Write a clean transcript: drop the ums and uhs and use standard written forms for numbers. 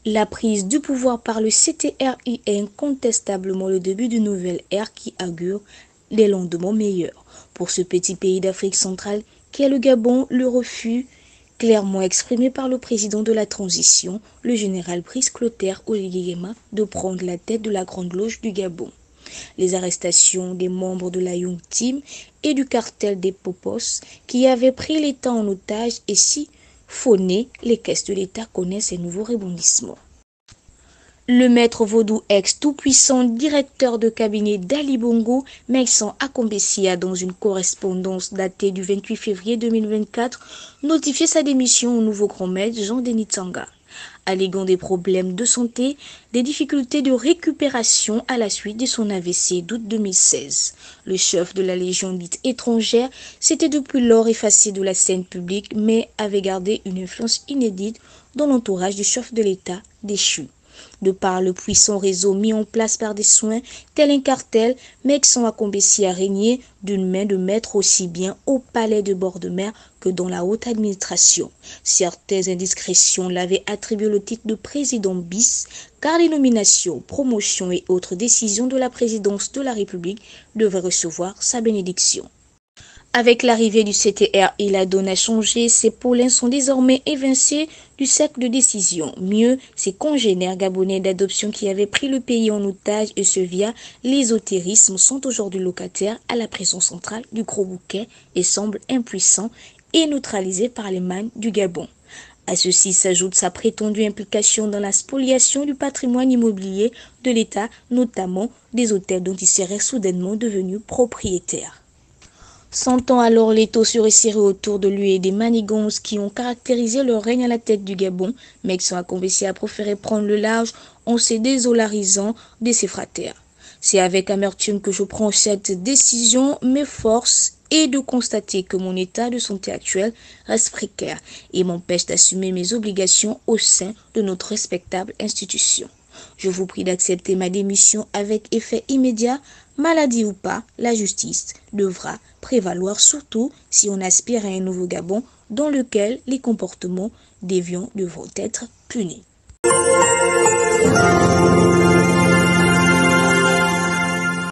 La prise du pouvoir par le CTRI est incontestablement le début d'une nouvelle ère qui augure des lendemains meilleurs. Pour ce petit pays d'Afrique centrale qu'est le Gabon, le refus clairement exprimé par le président de la transition, le général Brice Clotaire Oligui-Nguema, de prendre la tête de la Grande Loge du Gabon. Les arrestations des membres de la Young Team et du cartel des Popos qui avaient pris l'État en otage et si fauné, les caisses de l'État connaissent un nouveau rebondissement. Le maître vaudou ex-tout-puissant directeur de cabinet d'Ali Bongo, Meïssan Akombessia, dans une correspondance datée du 28 février 2024, notifiait sa démission au nouveau grand maître Jean-Denis Tsanga, alléguant des problèmes de santé, des difficultés de récupération à la suite de son AVC d'août 2016. Le chef de la Légion dite étrangère s'était depuis lors effacé de la scène publique, mais avait gardé une influence inédite dans l'entourage du chef de l'État déchu. De par le puissant réseau mis en place par des soins, tel un cartel, Meïssan Akombessia a régné d'une main de maître aussi bien au palais de bord de mer que dans la haute administration. Certaines indiscrétions l'avaient attribué le titre de président bis, car les nominations, promotions et autres décisions de la présidence de la République devaient recevoir sa bénédiction. Avec l'arrivée du CTRI, la donne a changé, ses poulains sont désormais évincés du cercle de décision. Mieux, ses congénères gabonais d'adoption qui avaient pris le pays en otage et ce via l'ésotérisme sont aujourd'hui locataires à la prison centrale du Gros Bouquet et semblent impuissants et neutralisés par les mannes du Gabon. À ceci s'ajoute sa prétendue implication dans la spoliation du patrimoine immobilier de l'État, notamment des hôtels dont il serait soudainement devenu propriétaire. Sentant alors l'étau se resserrer autour de lui et des manigances qui ont caractérisé leur règne à la tête du Gabon, Meïssan Akombessia a préféré prendre le large en se désolarisant de ses fratères. C'est avec amertume que je prends cette décision, mais force est de constater que mon état de santé actuel reste précaire et m'empêche d'assumer mes obligations au sein de notre respectable institution. Je vous prie d'accepter ma démission avec effet immédiat. Maladie ou pas, la justice devra prévaloir, surtout si on aspire à un nouveau Gabon dans lequel les comportements déviants devront être punis.